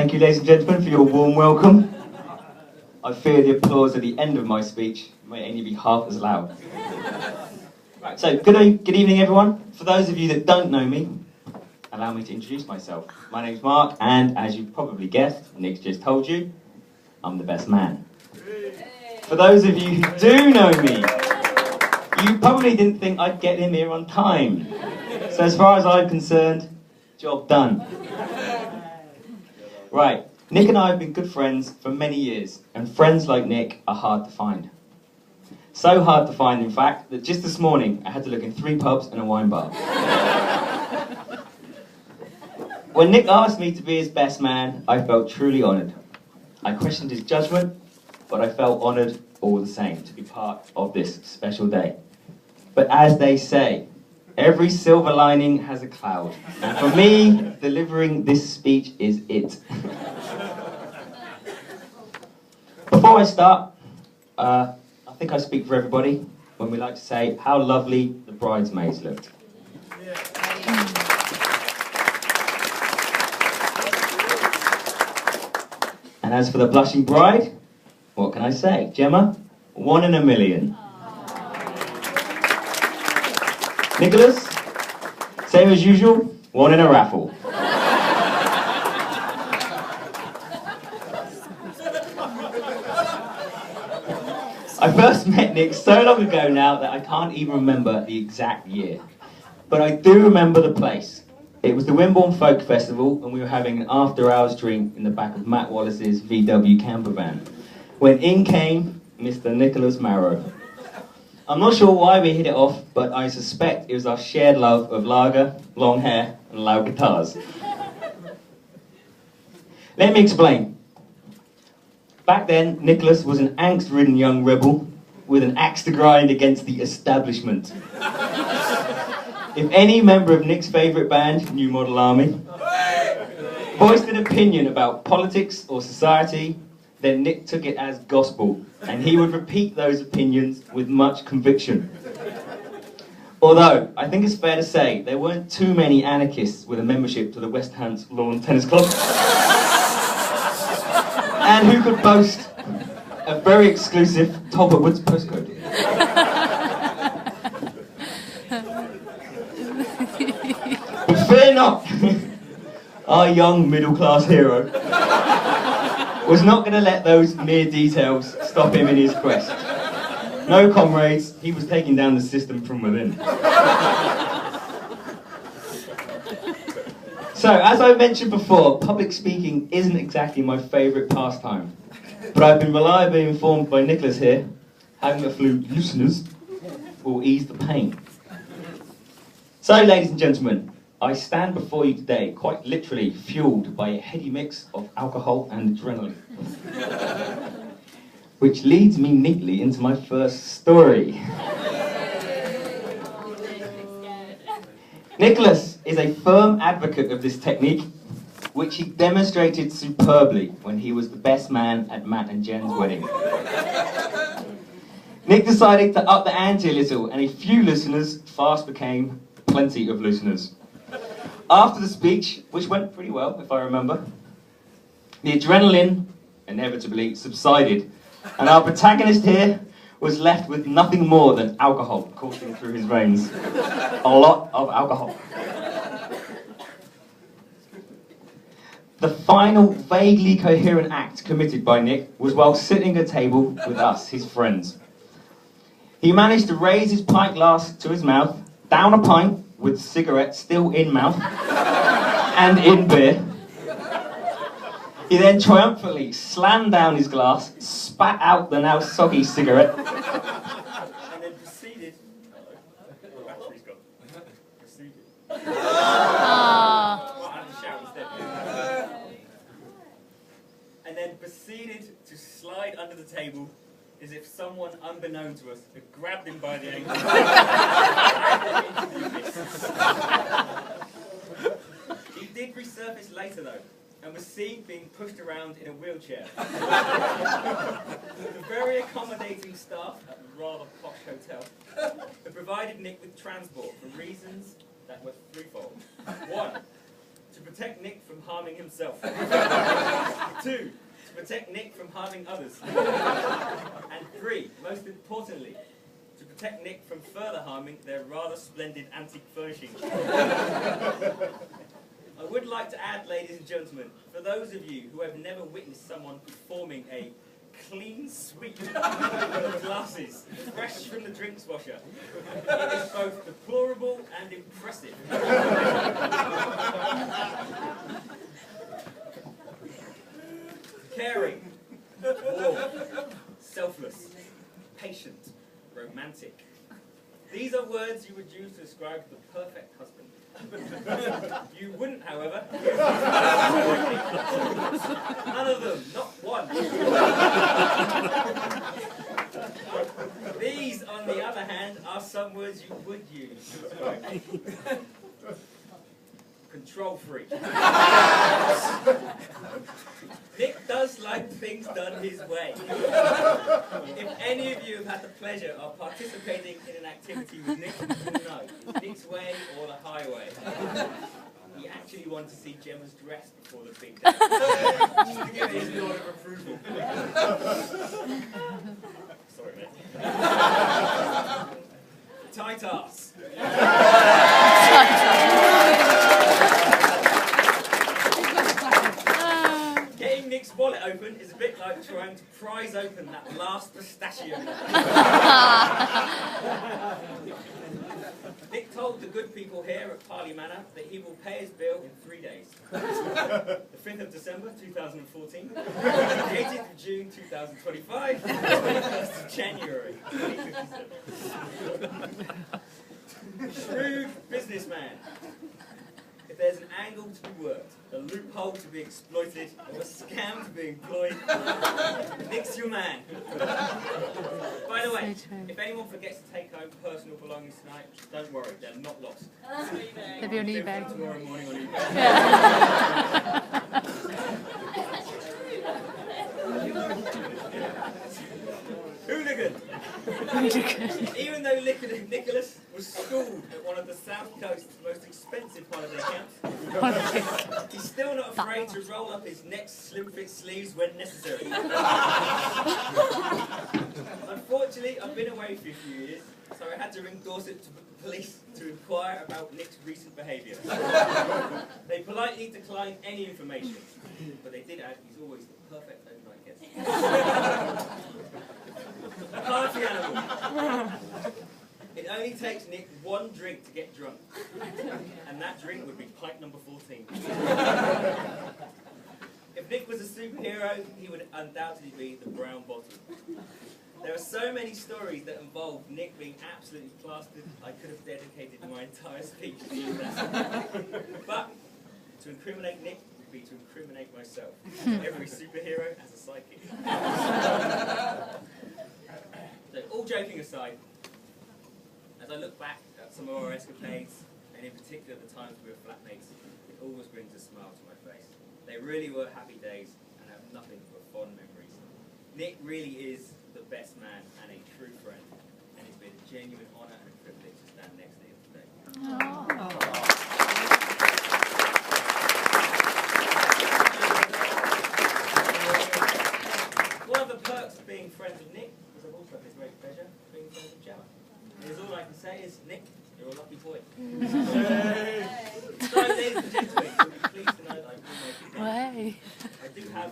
Thank you, ladies and gentlemen, for your warm welcome. I fear the applause at the end of my speech may only be half as loud. Right, so good evening, everyone. For those of you that don't know me, allow me to introduce myself. My name's Mark, and as you've probably guessed, Nick's just told you, I'm the best man. For those of you who do know me, you probably didn't think I'd get him here on time. So as far as I'm concerned, job done. Right, Nick and I have been good friends for many years, and friends like Nick are hard to find. So hard to find, in fact, that just this morning I had to look in 3 pubs and a wine bar. When Nick asked me to be his best man, I felt truly honoured. I questioned his judgment, but I felt honoured all the same to be part of this special day. But as they say, every silver lining has a cloud. And for me, delivering this speech is it. Before I start, I think I speak for everybody when we like to say how lovely the bridesmaids looked. And as for the blushing bride, what can I say? Gemma, 1 in a million. Nicholas, same as usual, 1 in a raffle. I first met Nick so long ago now that I can't even remember the exact year. But I do remember the place. It was the Wimborne Folk Festival, and we were having an after-hours drink in the back of Matt Wallace's VW camper van, when in came Mr. Nicholas Marrow. I'm not sure why we hit it off, but I suspect it was our shared love of lager, long hair, and loud guitars. Let me explain. Back then, Nicholas was an angst-ridden young rebel with an axe to grind against the establishment. If any member of Nick's favourite band, New Model Army, voiced an opinion about politics or society, then Nick took it as gospel, and he would repeat those opinions with much conviction. Although, I think it's fair to say, there weren't too many anarchists with a membership to the West Hants Lawn Tennis Club, and who could boast a very exclusive Talbot Woods postcode. But fear not, our young middle-class hero was not going to let those mere details stop him in his quest. No, comrades, he was taking down the system from within. So, as I mentioned before, public speaking isn't exactly my favourite pastime. But I've been reliably informed by Nicholas here, having a few listeners will ease the pain. So, ladies and gentlemen, I stand before you today, quite literally fueled by a heady mix of alcohol and adrenaline. Which leads me neatly into my first story. Nicholas is a firm advocate of this technique, which he demonstrated superbly when he was the best man at Matt and Jen's wedding. Nick decided to up the ante a little, and a few listeners fast became plenty of listeners. After the speech, which went pretty well, if I remember, the adrenaline inevitably subsided, and our protagonist here was left with nothing more than alcohol coursing through his veins. A lot of alcohol. The final, vaguely coherent act committed by Nick was while sitting at a table with us, his friends. He managed to raise his pint glass to his mouth, down a pint with cigarette still in mouth and in beer. He then triumphantly slammed down his glass, spat out the now soggy cigarette, and then proceeded. And then proceeded to slide under the table as if someone unbeknown to us had grabbed him by the ankle. He did resurface later though, and was seen being pushed around in a wheelchair. The very accommodating staff at the rather posh hotel had provided Nick with transport for reasons that were threefold. 1, to protect Nick from harming himself. 2, to protect Nick from harming others. And 3, most importantly, to protect Nick from further harming their rather splendid antique furnishings. I would like to add, ladies and gentlemen, for those of you who have never witnessed someone performing a clean sweep of glasses fresh from the drinks washer, it is both deplorable and impressive. Caring, warm, selfless, patient, romantic. These are words you would use to describe the perfect husband. You wouldn't, however. None of them, not one. These, on the other hand, are some words you would use. Control freak. Nick does like things done his way. If any of you have had the pleasure of participating in an activity with Nick, you will know Nick's way or the highway. He actually wanted to see Gemma's dress before the big day, just to give his nod of approval. Sorry, mate. Tight ass. Getting Nick's wallet open is a bit like trying to prise open that last pistachio nut. Nick told the good people here at Parley Manor that he will pay his bill in 3 days. The 5th of December 2014, the 18th of June 2025, and the 21st of January 2057. Shrewd businessman. If there's an angle to be worked, a loophole to be exploited, or a scam to be employed, Nick's your man. By the way, if anyone forgets to take home personal belongings tonight, don't worry, they're not lost. They'll be on eBay. Tomorrow morning on eBay. Hooligan. Even though Nicholas was schooled at one of the South Coast's most expensive holiday camps, he's still not afraid to roll up his next slim-fit sleeves when necessary. Unfortunately, I've been away for a few years, so I had to ring Dorset to the police to inquire about Nick's recent behaviour. They politely declined any information, but they did add he's always the perfect overnight guest. Party animal. It only takes Nick one drink to get drunk, and that drink would be pint number 14. If Nick was a superhero, he would undoubtedly be the brown bottle. There are so many stories that involve Nick being absolutely plastered, I could have dedicated my entire speech to that. But to incriminate Nick would be to incriminate myself. Every superhero has a psychic. So, all joking aside, as I look back at some of our escapades, and in particular the times we were flatmates, it always brings a smile to my face. They really were happy days, and I have nothing but fond memories. Nick really is the best man and a true friend, and it's been a genuine honour and a privilege to stand next to him today. One of the perks of being friends with Nick is I've also had the great pleasure of being friends with Gemma. And all I can say is, Nick, you're a lucky boy. So, ladies and gentlemen, you'll be pleased to know that I will make it down. I do have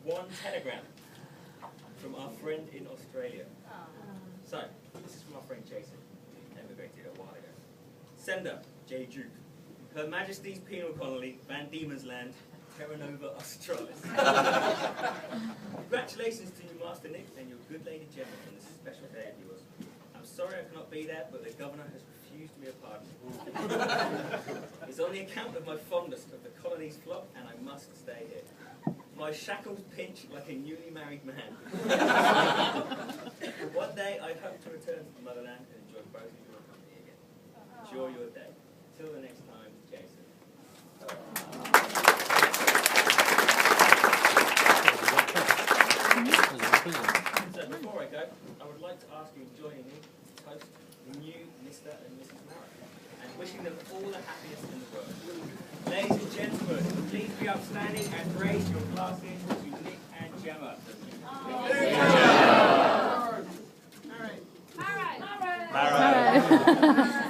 one telegram from our friend in Australia. So, this is from our friend Jason, who emigrated a while ago. Sender, J. Duke. Her Majesty's Penal Colony, Van Diemen's Land, Terra Nova Australis. Congratulations to you, Master Nick, and your good lady Gemma on this special day of yours. I'm sorry I cannot be there, but the governor has refused me a pardon. It's on the account of my fondness of the colony's flock, and I must stay here. My shackles pinch like a newly married man. One day I hope to return to the motherland and enjoy both of your company again. Enjoy your day. Till the next time, Jason. So before I go, I would like to ask you to join me to toast the new Mr. and Mrs. Marrow, and wishing them all the happiness in the world. Ladies and gentlemen, Please be upstanding and raise your glasses to Nick and Gemma. Marrow.